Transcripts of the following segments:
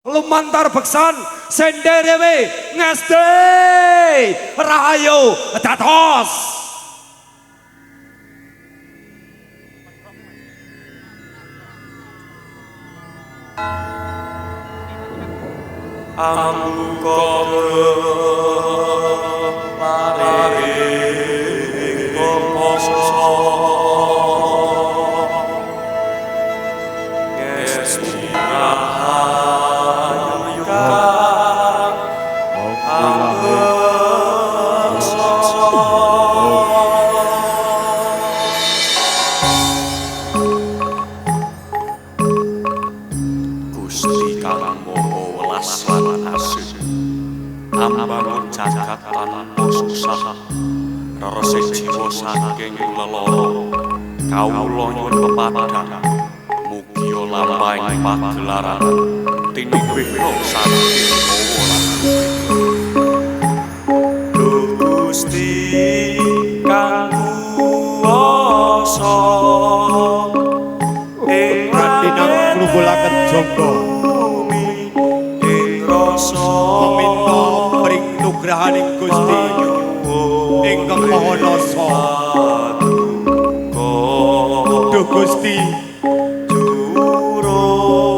lumantar beksan senderewe ngeste rahayu dados ambuka lare poso ngesti rahayu Gusti Kang Maha Welas lan Asih ambangun jagat tanpa susah resik jiwa saking leloro kawula nyuwun pepadang mugi lambang pagelaran tinibih saking mawa Gusti Kang kuwasa ing Kanthi nglumpulaken jangga meminta pring nugrahaning Gusti ingkang Maha Nasa. Duh Gusti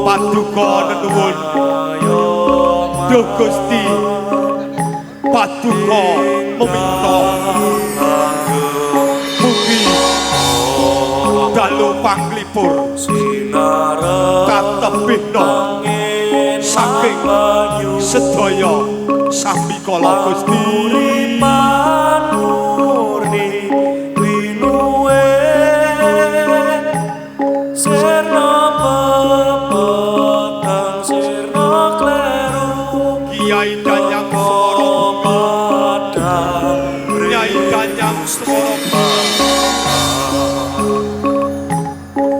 paduka nenuwun. Duh Gusti paduka meminta mugi dalu panglipur katebihna saking sedaya sambikala Gusti murni winuwe sirna pepeteng sirna kleru Kiai Danyang Swara Kiai Danyang Swara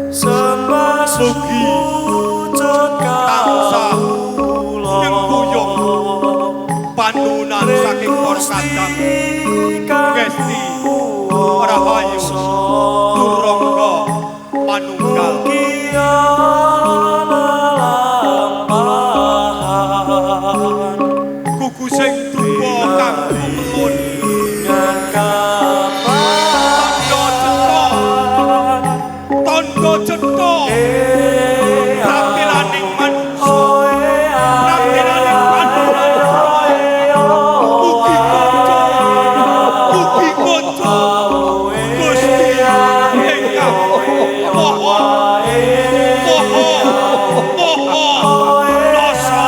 Sembasugi tansah nyengkuyung panunan saking Korkandang Ngesti Rahayu Turangga Manunggal kuku sing tuwa kang mulun tondo cetha rampilaning manungsa rampilaning manungsa mugi konco Gusti ingkang Maha Nasa.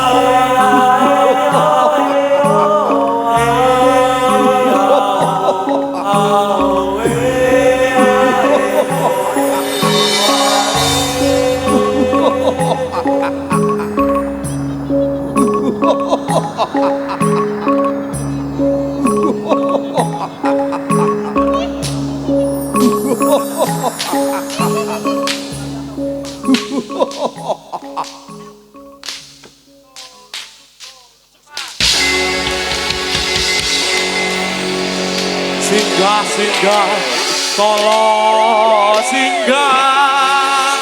singgah singgah kala singgah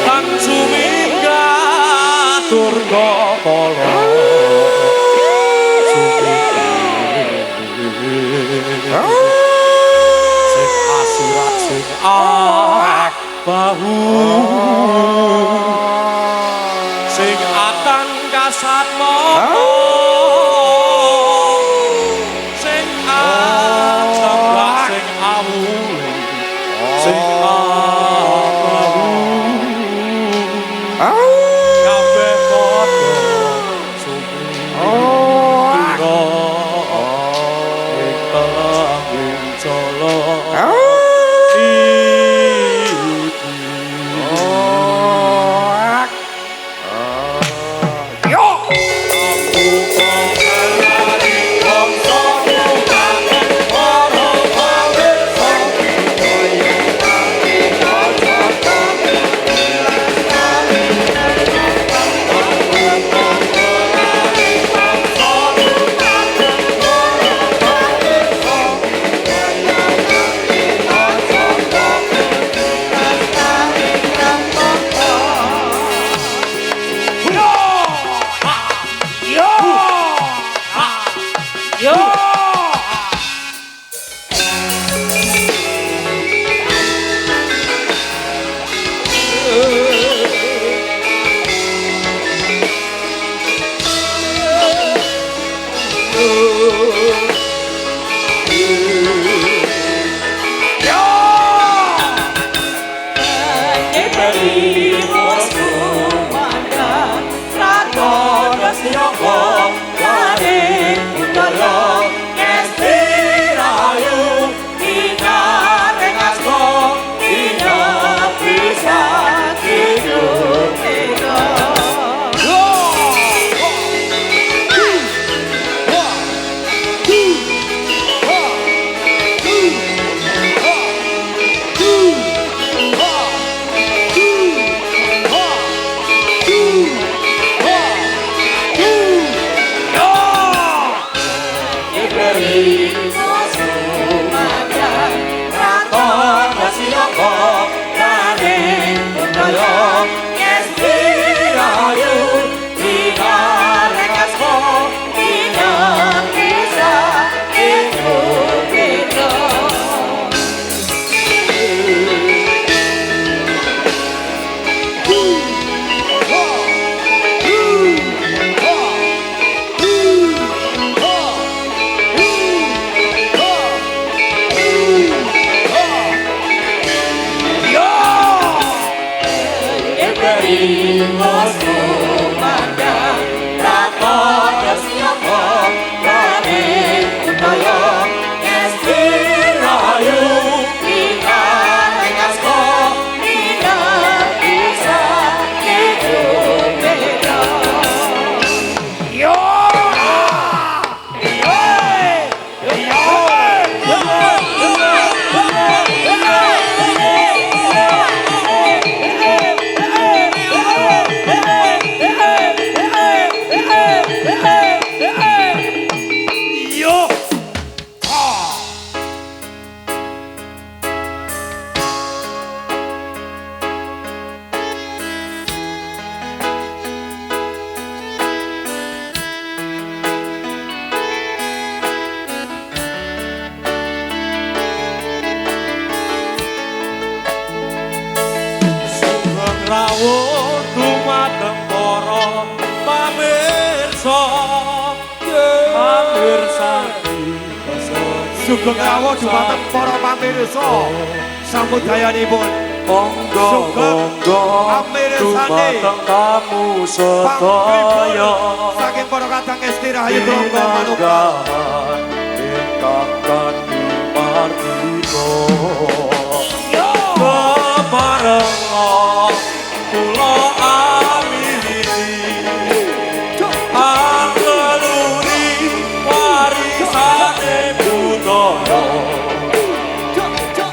tan sumingga turga kala sing asirat sing bahu sing akan kasat moto Ingos kumandang Prakoto Siapa Lari Undoyo Esti Rahayu Kita Rengasko Nina Bisa Hidup beda Yo! Rawuh dumateng para pamirsa pamirsani Sugeng rawuh dumateng para pamirsa sambut gayanipun monggo monggo dumateng kamu sedaya saking para kadang Esti Rahayu Tronggo Manunggal ingkang kanthi margina keparenga kula amiliti angeluni warisane budaya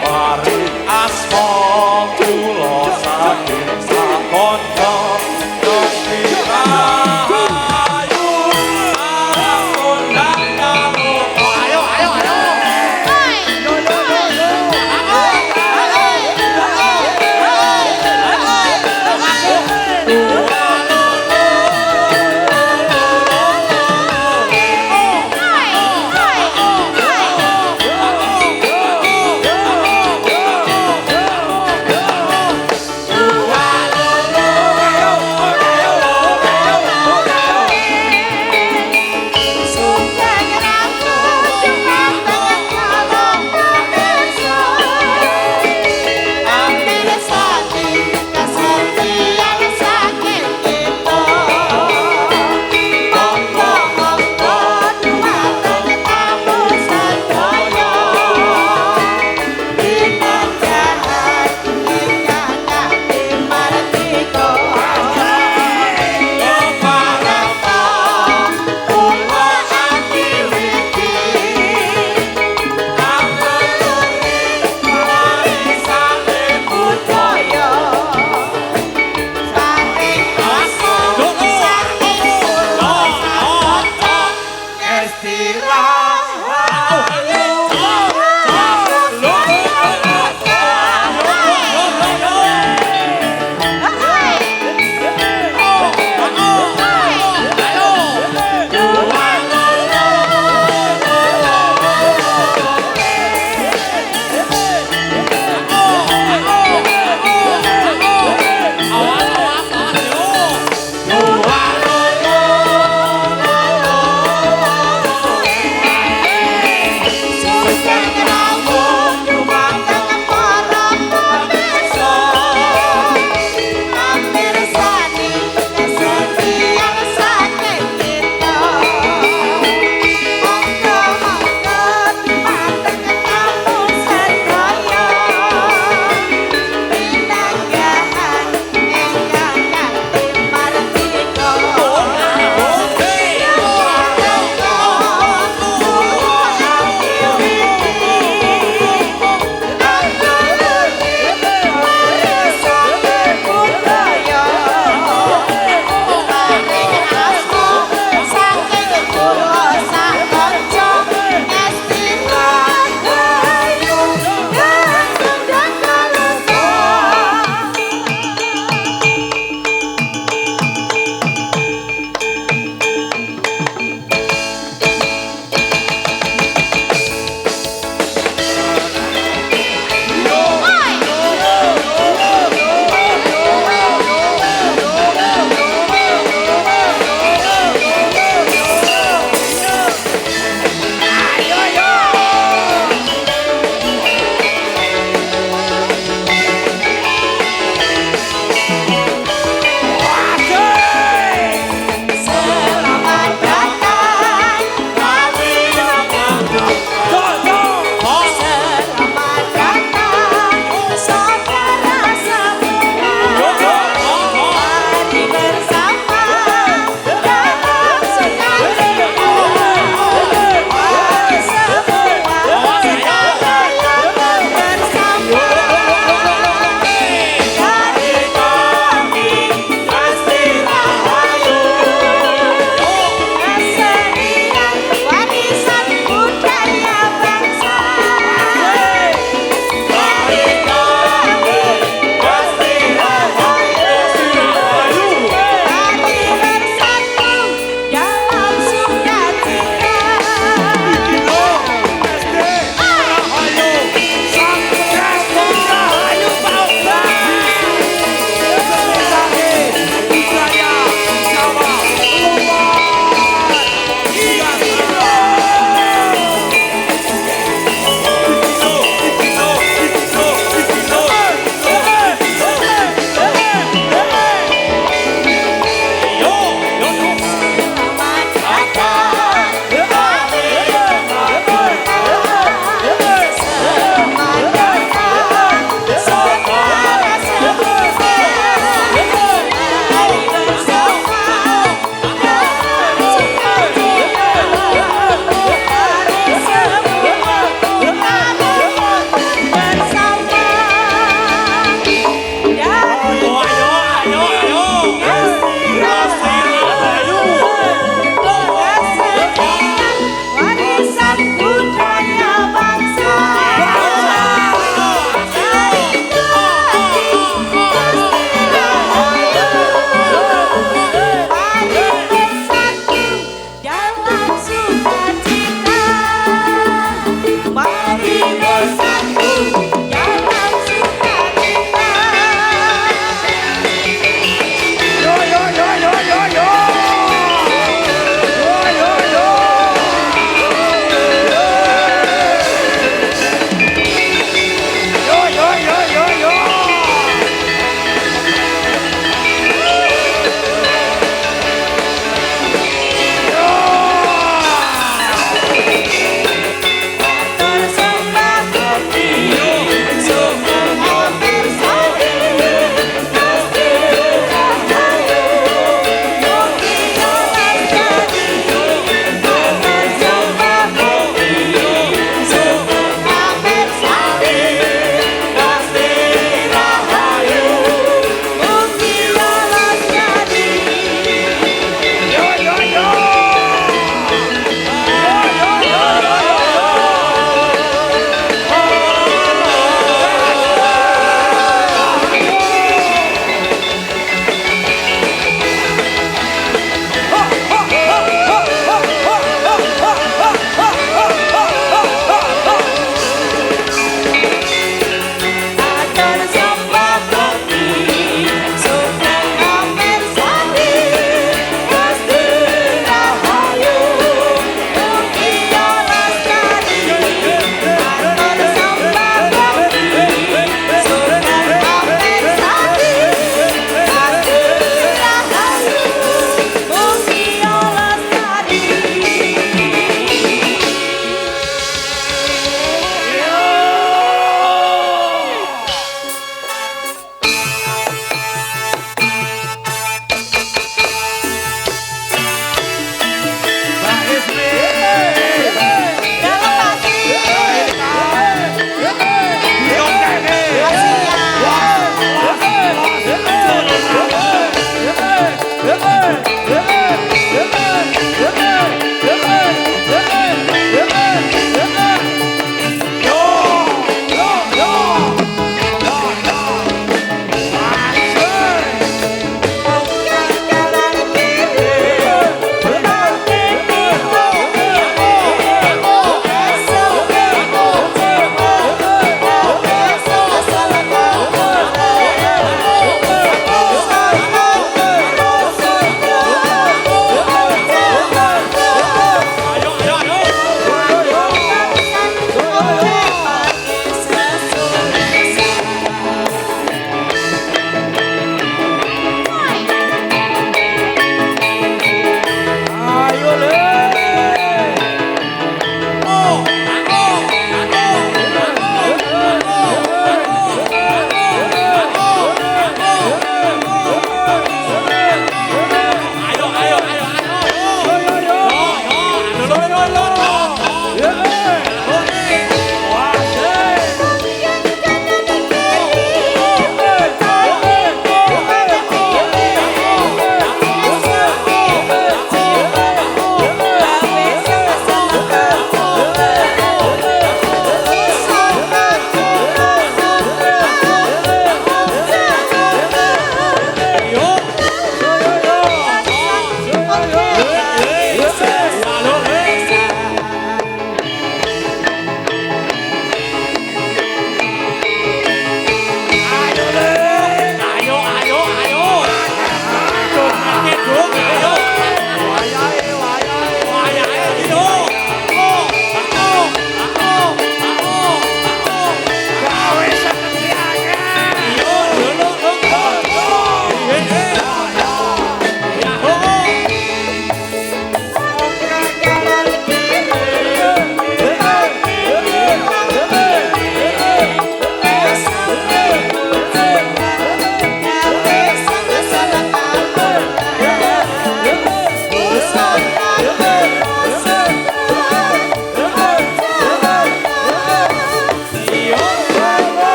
paring asma kula saking sakonco Gusti Rahayu kondang kamu ayo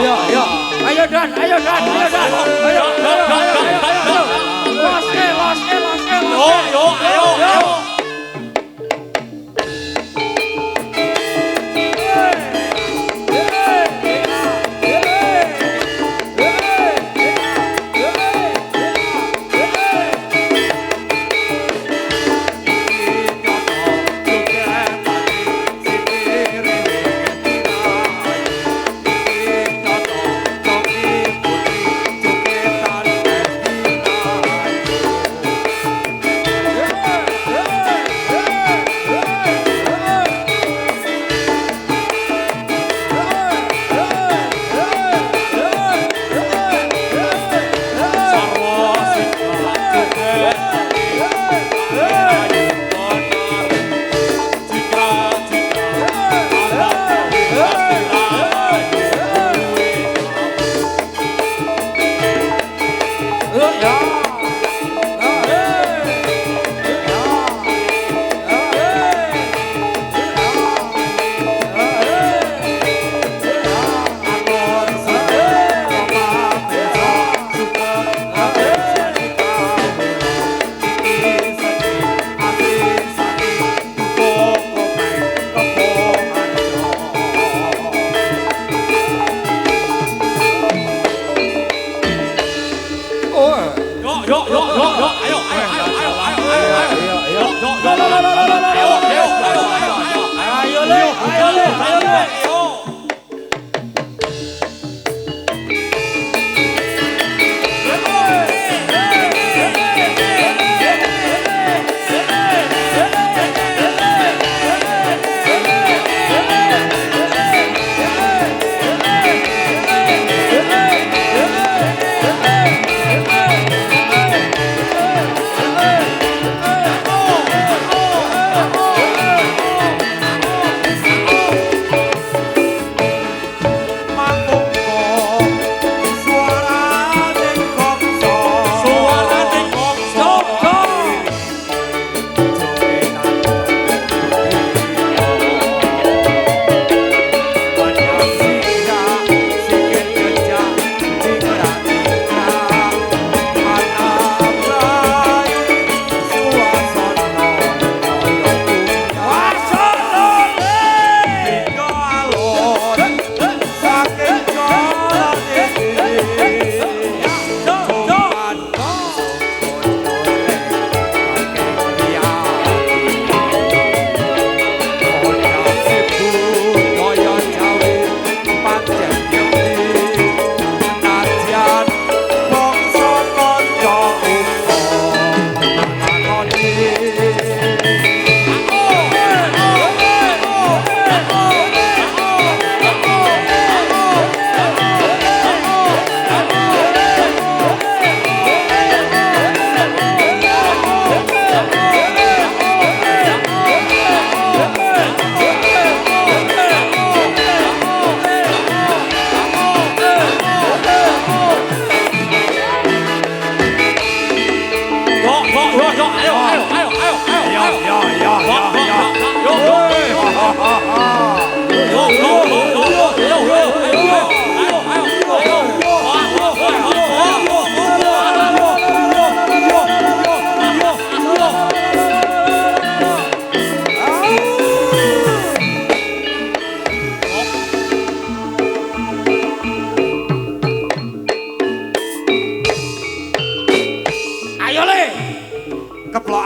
Ayo Dan, ayo Dan, ayo Dan. Ayo. Los, los. Yo, ayo.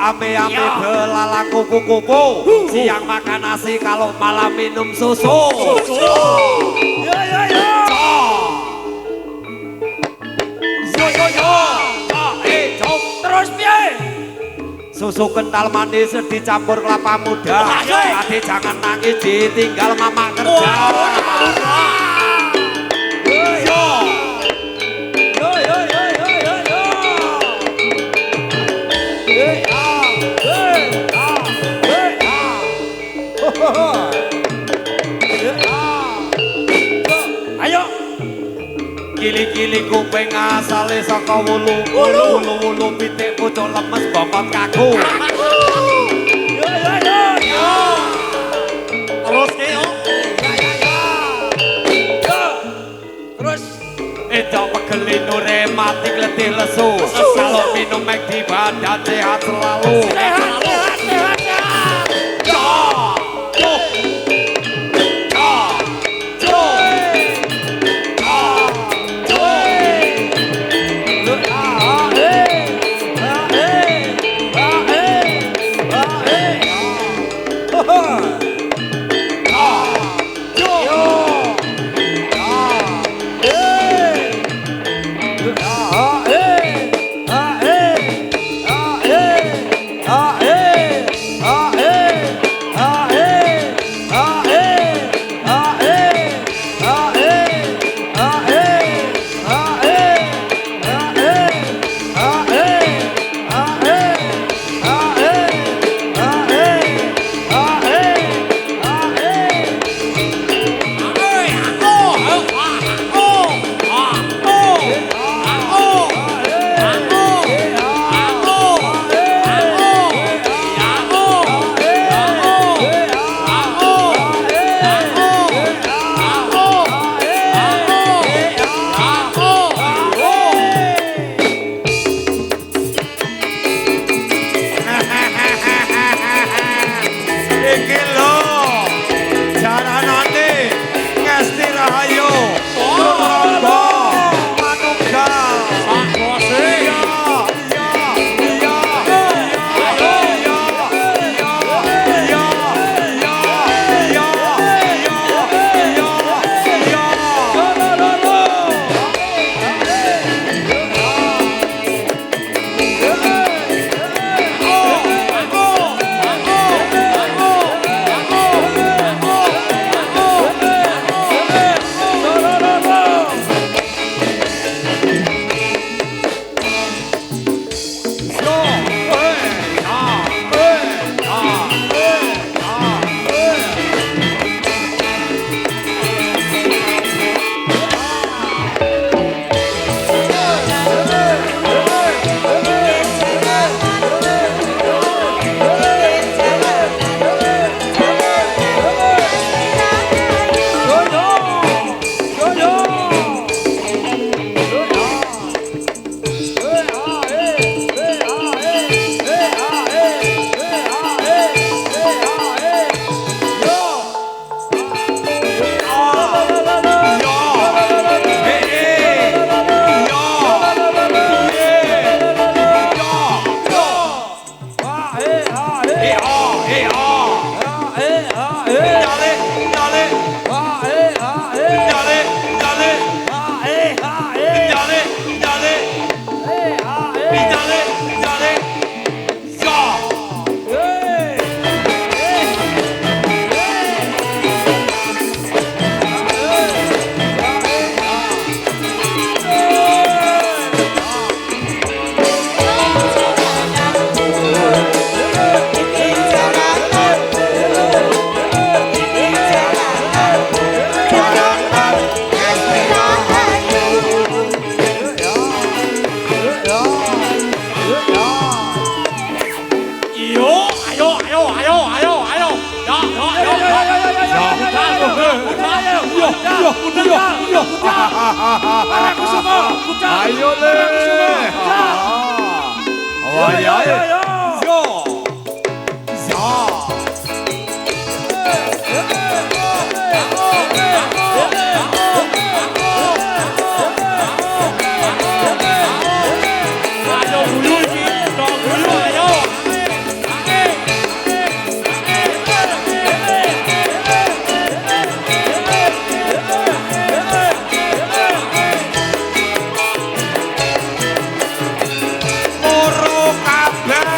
Ame-ame belalang kupu-kupu, siang makan nasi kalau malam minum susu. Terus piye? Susu kental manis dicampur kelapa muda. Adik jangan nangis ditinggal mama kerja. Ayo gili-gili kuping asale saka wulu pitik pucuk lemes bokot kaku. Terus Itu pegelinu rematik letih lesu. Kalau minum mek di badan sehat selalu. Sehat. Ayo le. Ayo. Moro kabeh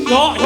Yo,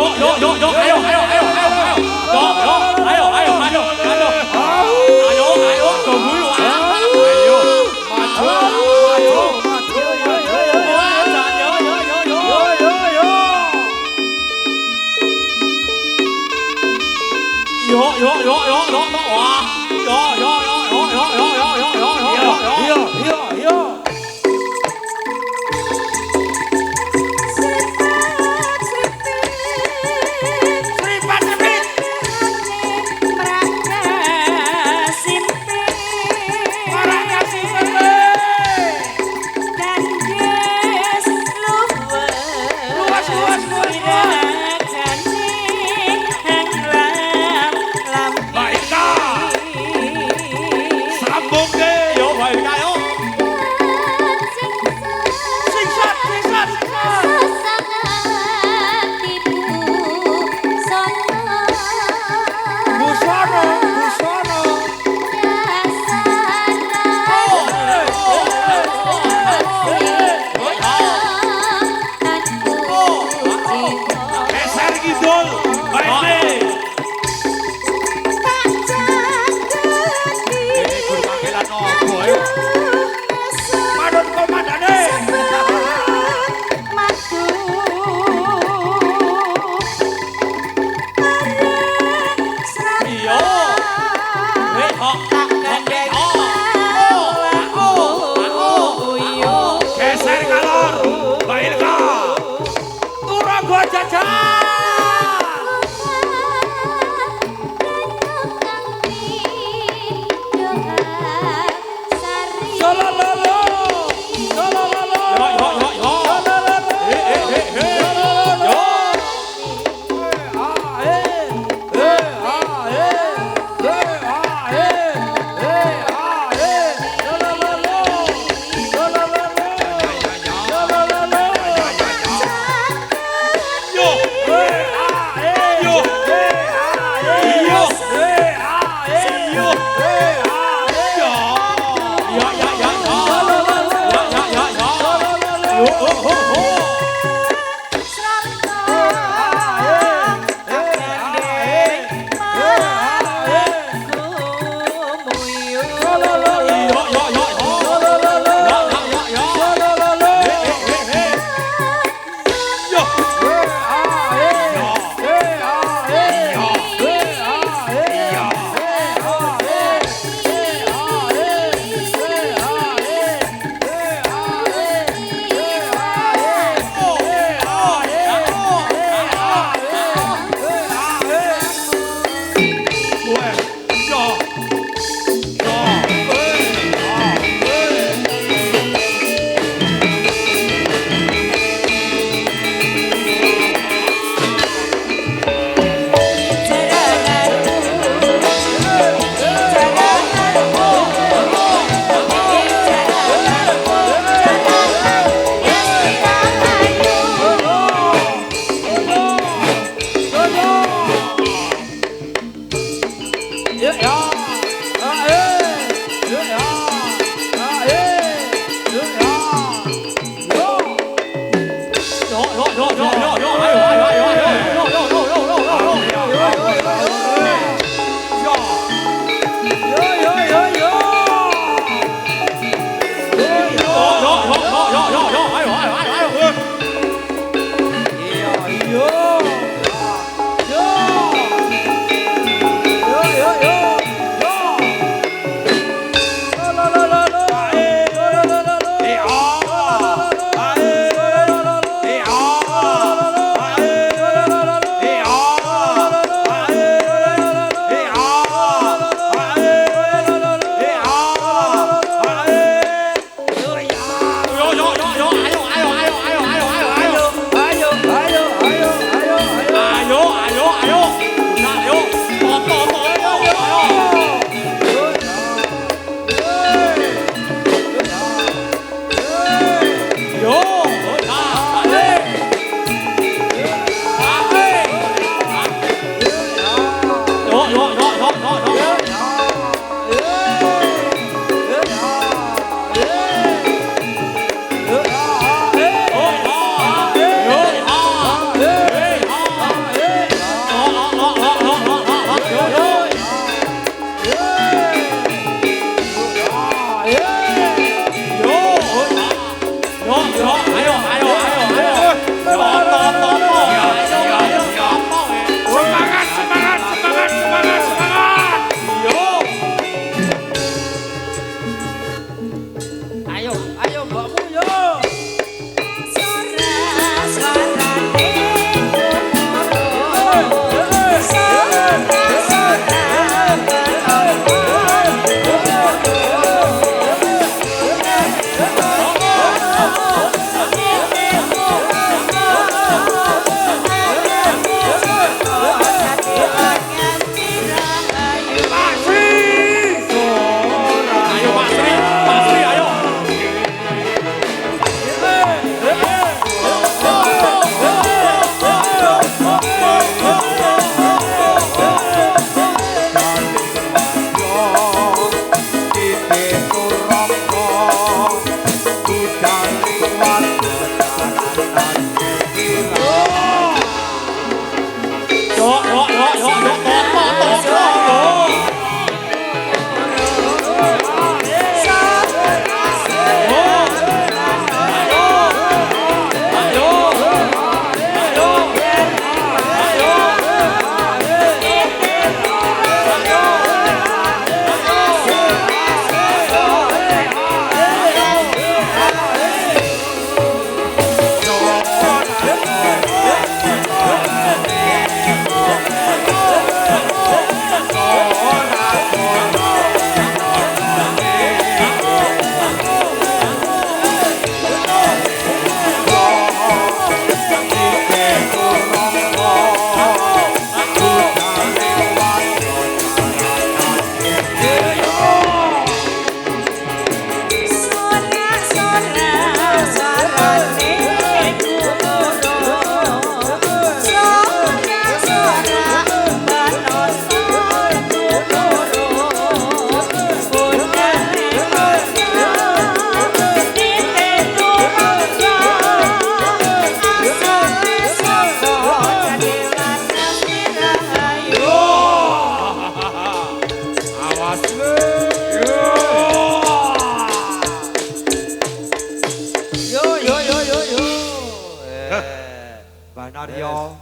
Mbah Naryo.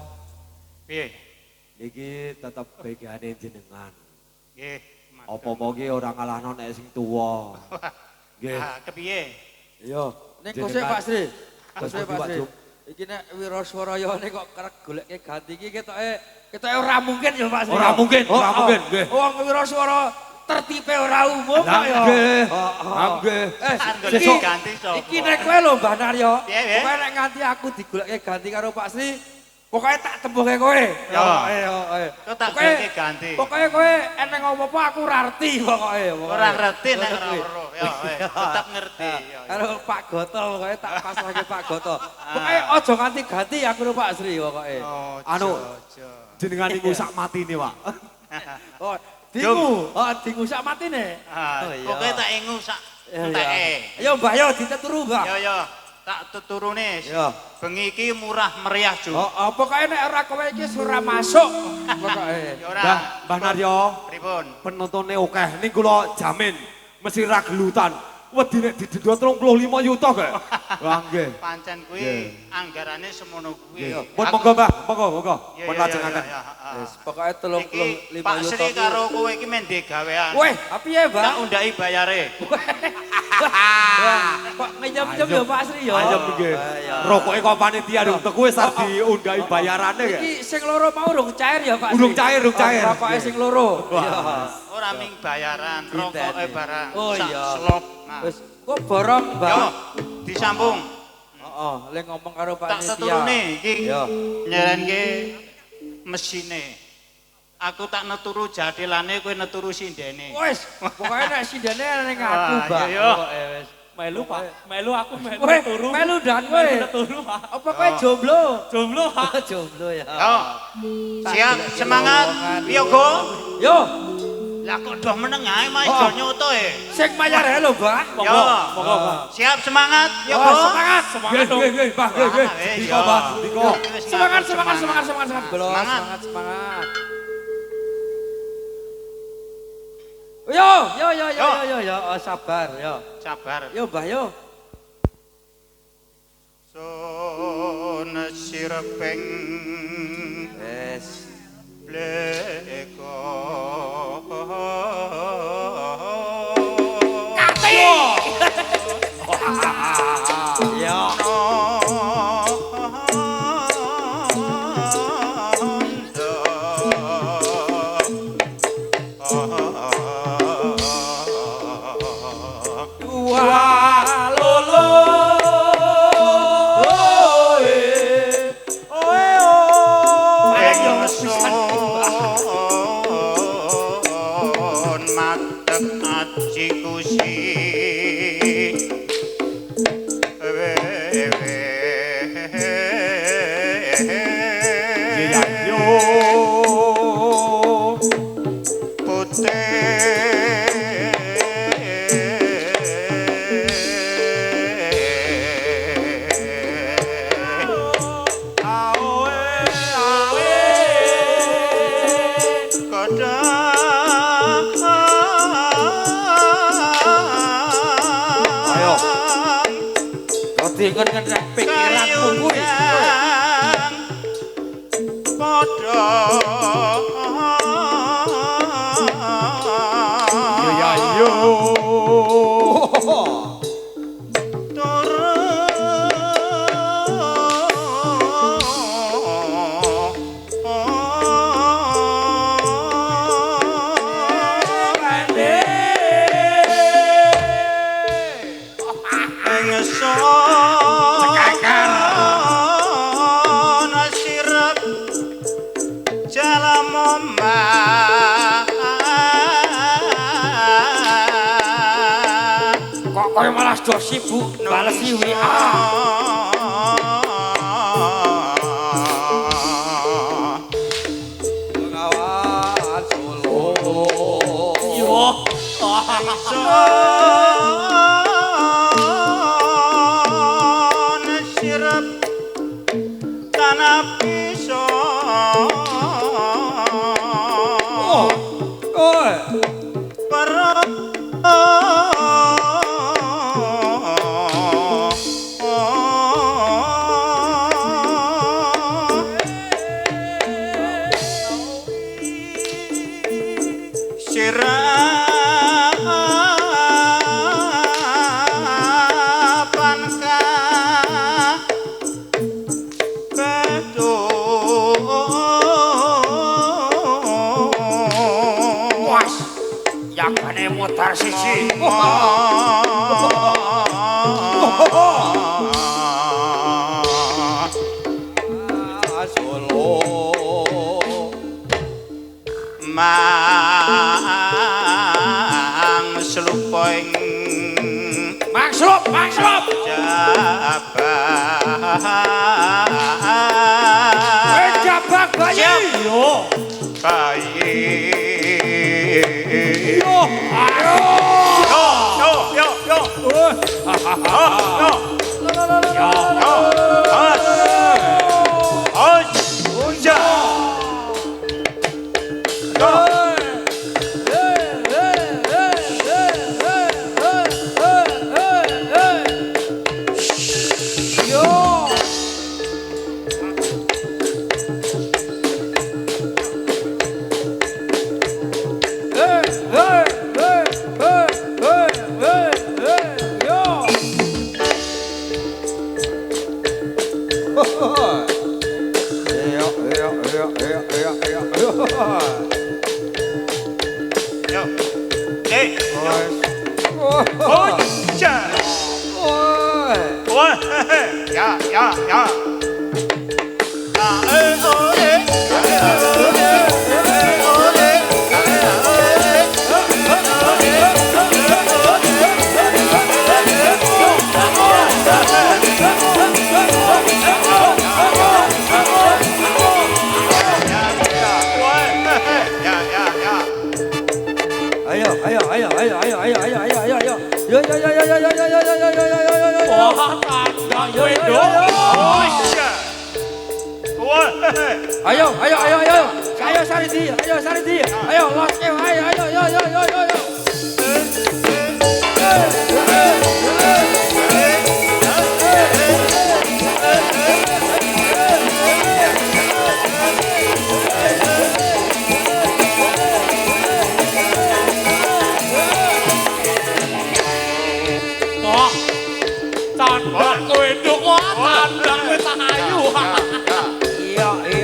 Piye? Iki tetep begane jenengan. Nggih. Apa mongki ora ngalahno nek sing tuwa. Nggih. Ah, kepiye? Iya. Ning kosek Pak Sri. Kosek Pak Pak Sri. Jum. Iki nek Wiraswarayane kok kerek goleke ganti iki ketoke ora mungkin ya Pak Sri. Ora mungkin, ora mungkin, nggih. Wong Wiraswara tertipe ora umum kok ya. Nggih. Nggih. Golek ganti sapa? Iki nek kowe lho Mbah Naryo. Piye, piye? Pokoke nek nganti aku digoleke ganti karo Pak Sri, pokoke tak tembuhke kowe. Yo. Ayo. Kok tak goleke ganti. Pokoke kowe eneng apa-apa aku ora ngerti pokoke. Ora ngerti nek ora weruh. Yo, tetep ngerti. Yo. Karo Pak Gotol pokoke tak pasrahke Pak Gotol. Pokoke aja nganti ganti aku karo Pak Sri pokoke. Oh, Anu. aja. Jenengan iku sak matine, Pak. Oh, dingu. Oh, dingu sak matine. Ah, Oh, iya. pokoke tak engu sak Iya. enteke. Ayo Mbah yo diteturu Mbah. Yo, tak tuturune. Yo. Bengi iki murah meriah, Ju. Oh, pokoke nek ora kowe iki ora masuk pokoke. Ya ora. Mbah Naryo, Pripun? penontonnya akeh. Ning kula jamin mesti ra gelutan. Wedi nek didenda 35 yuta kek. Wah nggih. Pancen kuwi anggarane semono kuwi. Pun monggo Mbah, monggo. Iya, Pun iya, lajengaken. iya, Wis pokoke 35 Iki Pak Sri karo kowe iki men ndek gawean. Weh, piye, Tak Mbah? undhaki bayare. Kok minjem-minjem yo Pak Sri yo. Ayem nggih. Rokoke kok panitia dong teku wis arep diundhahi bayarane kek. Iki sing loro mau urung cair ya Pak Sri. Urung cair. Rokoke sing loro. Iya. Ora ming bayaran, rokoke barang. Oh, sak iya. slop. Nah. Wis kok borong, Yo, Mbah. disambung. Heeh, le ngomong karo Tak panitia. seturune iki Yo. nyerenke mesine. Aku tak neturu jadilane kowe neturu sindene. Wis, pokoke nek sindene ning aku, Wah, Mbah. iya, iya. Pokoke wis. Melu Pak, melu aku melu Kowe turu. melu dan kowe. Melu turu Pak. Apa kowe jomblo? Jomblo Pak. Jomblo ya. Yo. Siap, semangat. Piye, Go? Yo, Lah kok doh meneng ae Mas Oh. do nyoto e. sing mayar ae lho, Mbah. Yo. Monggo Pak. Siap, semangat. Yo, Oh, Go. semangat. Semangat dong. Nggih, Mbah, nggih. Diko, Mbah, diko. Semangat. Bro, Semangat. semangat. Yo, oh, sabar, yo. Sabar. Yo, Mbah, yo. Sun sirepeng Wes. bleko. Yo. Wah, lolo. Sun madhep aji kusi Ayo. Kau dengan pikiranmu kuwi. Padha Ya yo. Kok kowe malah do sibuk balesi WA. Kawan Solo. Yo. Sirap tanah pisau. Oi. nomor siji Solo mang slupoing Makslup Jabak bayi Yo. bayi Yo. Ayo. yo Ayo Saridi, ayo los ayo. Tandang kowe nduk tandang kowe tak ayu. Iya.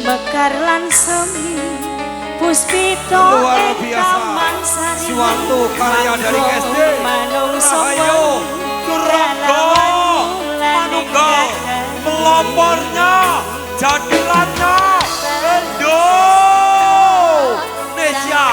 Mekar lan semi Puspito luar biasa suatu karya dari SD Rahayu Suraga Manunggal pelopornya jadilannya Indonesia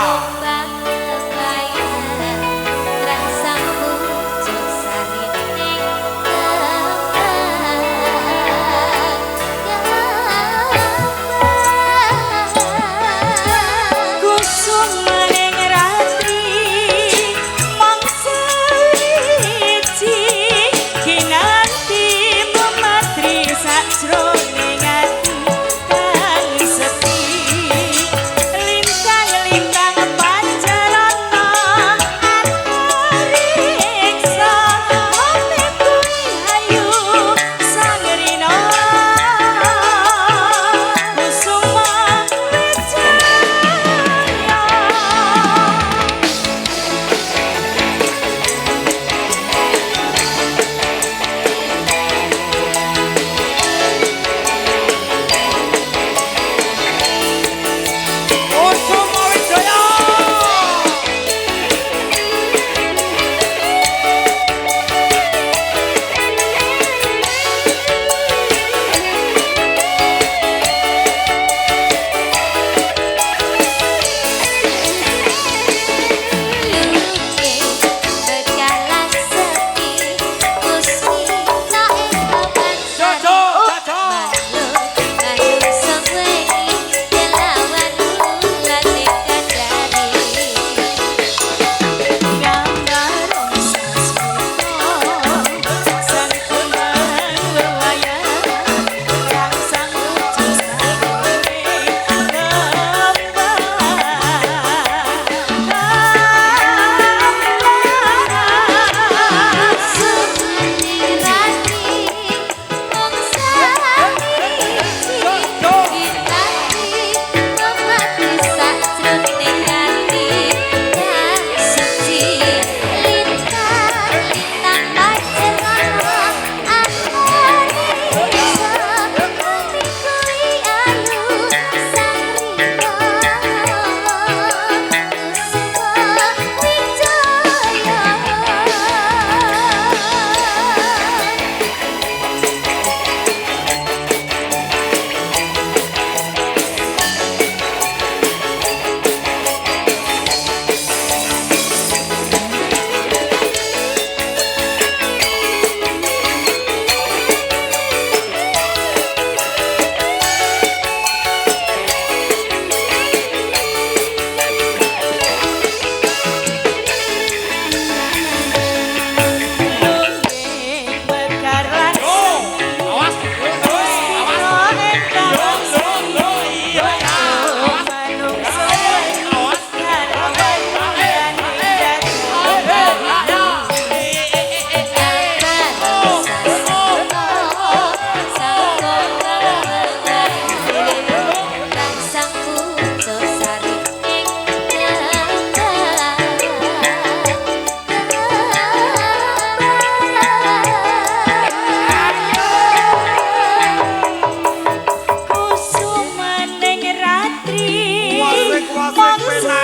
mongso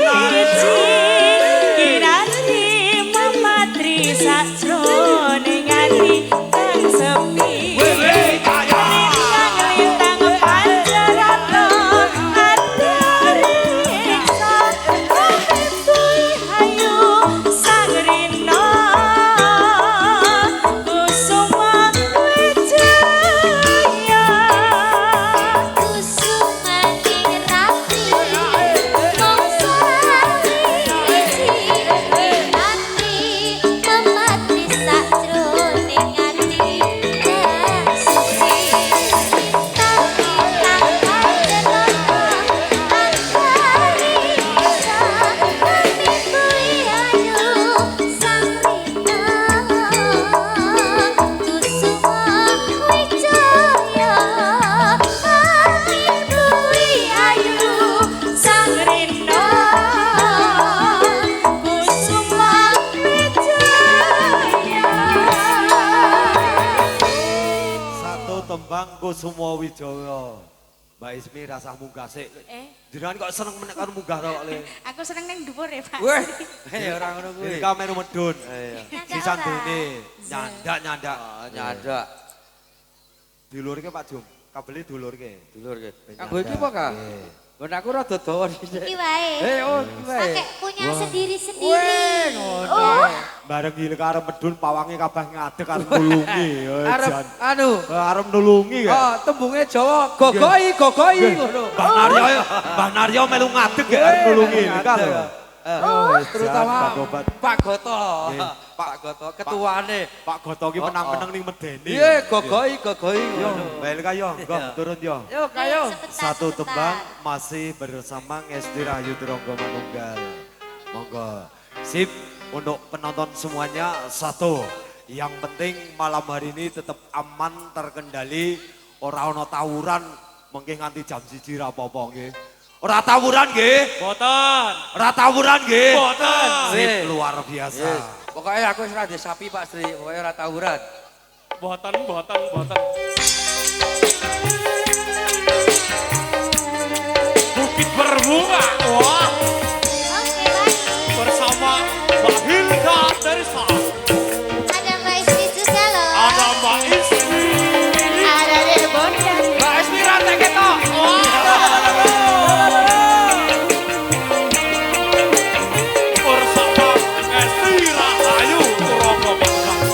biji kinanti mematri sajroning ati kang sepi lintang panjaraton antariksa kopi hayu sangrina kusuma wijaya Kusumaning rapi mongso wiji ati mematri sajroning ati kang suci tapi sangrina kusuma wijaya Satu tembang Kusuma Wijaya. Mbak Ismi rasah munggah sik. Jenengan kok seneng menek karo munggah to kok Le? aku seneng neng dhuwur ya Pak Weh, ora ngono kuwi. Ini kamera medun. Si Sandrine nyandak-nyandak. Nyadak. Dulurke Pak Jum. Kabeli dulurke. Dulur ke. Kanggo iki apa, Kak? Nggon aku rada dawa dhisik. iki wae Oh, iki wae. pakai punya sendiri-sendiri. Weh, ngono. Bareng gile karo medun pawange kabeh ngadeg karo nulungi. Arep anu, Arep nulungi ya. oh tembunge Jawa, gogoi ngono. Mbah Naryo melu ngadeg ya arep nulungi kan. Terutama Obat. Pak Goto. Nggih. Pak Goto ketuane. Pak Goto ki menang-menang ning medeni. Iya, gogoi Yo, ngono. bel kayo, go turun yo. Yo, kayo. Satu tembang masih bersama Ngesti Rahayu Turangga Manunggal. Monggo. Sip untuk penonton semuanya satu. Yang penting malam hari ini tetap aman, terkendali, ora ono tawuran, mengke nganti jam 1 ra apa-apa nggih. Ora tawuran nggih. Boten. Ora tawuran nggih. Boten. Sip Weh. luar biasa. Yes. Pokoknya aku wis ra ndek sapi Pak Sri, pokoknya ora tawuran. Boten. Bukit berbunga. Wah, Oke, baik. bersama Mbak Hilda dari sana. Ada Mbak Ismi juga loh. Ada Mbak Ismi. ada di bondan Mbak Esmi ra tak ketok. Bersama Ngesti Rahayu Turangga Manunggal.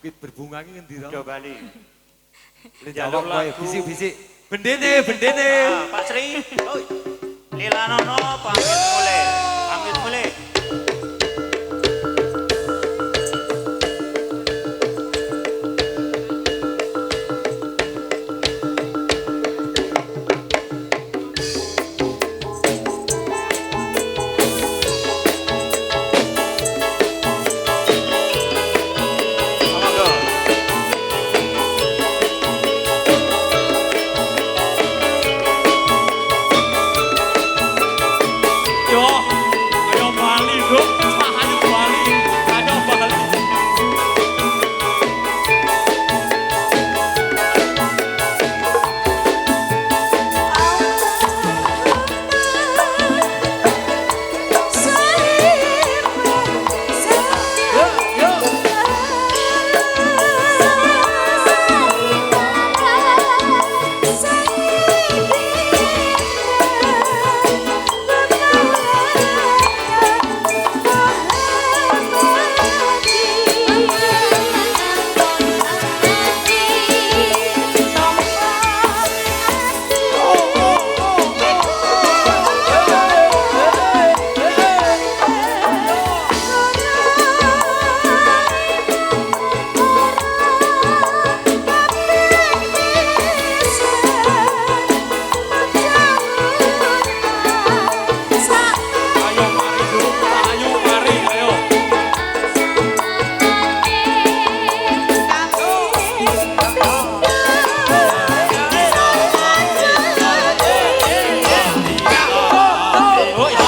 bukit berbunga ini ngendi to? Do Bali. Jaluk Jaluk wae lagu. bisik-bisik. Bendene, bendene. Pak Sri. Oi. Lila Nono pamit mulai. Pamit mulai. Yo, ayo Bali dong, ayo Bali, ayo Bali. Ayo mari dong, ayo mari, ayo. Oh ya.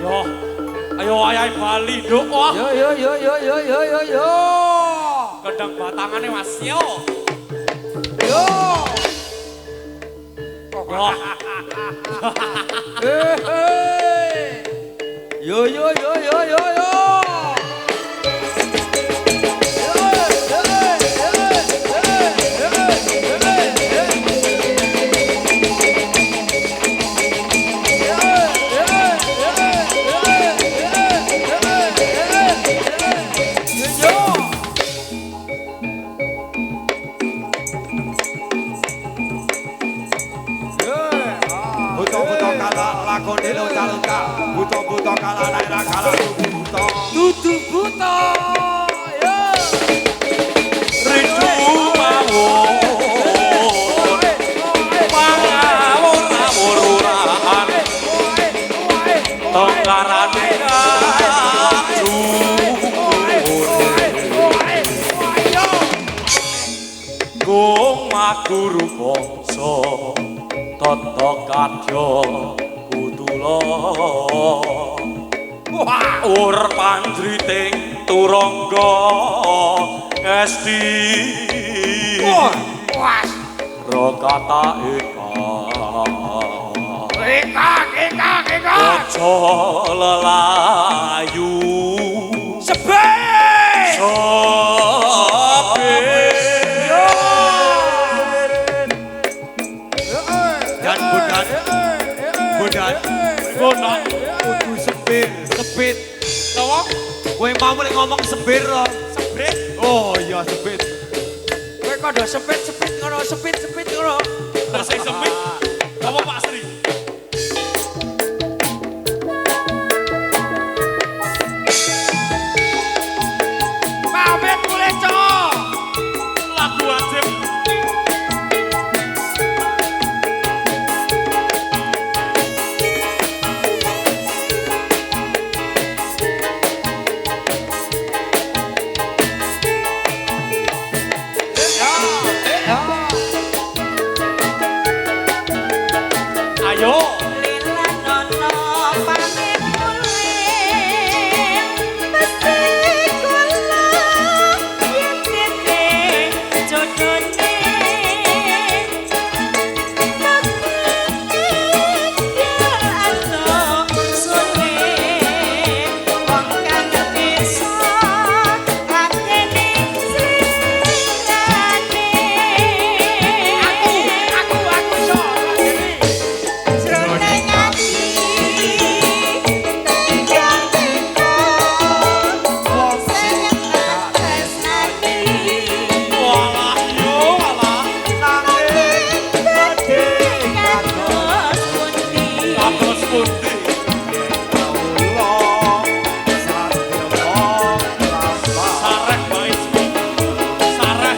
Yo, ayo ayai Bali dong, wah. Yo yo yo yo yo yo yo yo. Gedang batangannya mas, yo. Yo. Yo, Yo yo yo yo yo yo. Buto-buto kala lakone lonca-lonca. Buto-buto kala daerah kala buto. Dudu buta. Yo. rindu mawon, mawon-mawon-mawuran, tongkarane Gong maguru bangsa tata kadya putula ur pandriting turangga esti rakata eka aja lelayu sebe Dan budan, budan, nak. Kudu sepit, sepit. Apa? Kowe mau nek ngomong sepir to. Seprit. Oh iya sepit. Kowe kok do sepit ngono, sepit ngono. Terus sing sepit. Apa Pak Sri? Pamit mulai cok. Lagu wajib. Ayo. Lila nono pamit mulai mesti kula yen dene jodone ya Allah sulit wong kang bisa atene sirane Aku sok. Jroning ati tinggal wong sing tak tresnani Walah yo walah. kados pundi Kados pundi. Sareh Mbak Ismi. Sareh.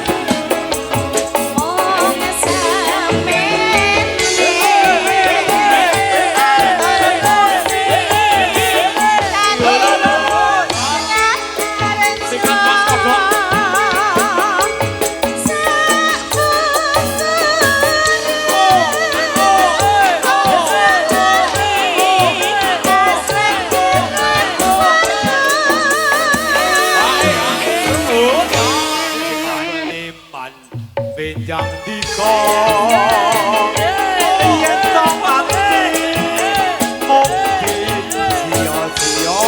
wong sampeyan Sikat Mas Kobok. Liman benjang diko yen tong ati mungkin sia-sia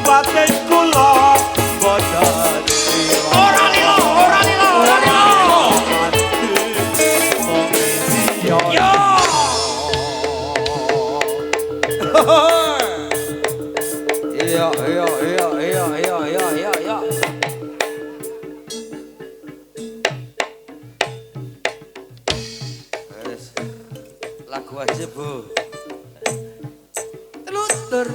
batin kula boten ora lilo Iya. Wes. Lagu aja, Bu. Telutur.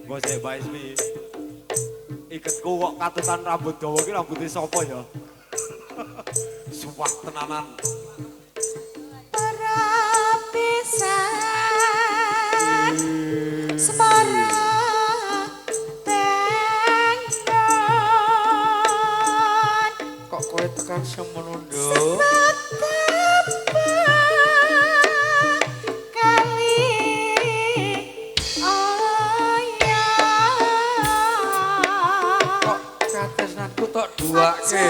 Bosek Mbak Ismi. Iketku kok katutan rambut dawa ki rambutnya sapa ya? Suwak tenanan. Para pisan semara tenggon Kok kowe tekan semono, Nduk? kali ayah Kok katesnanku tok duake.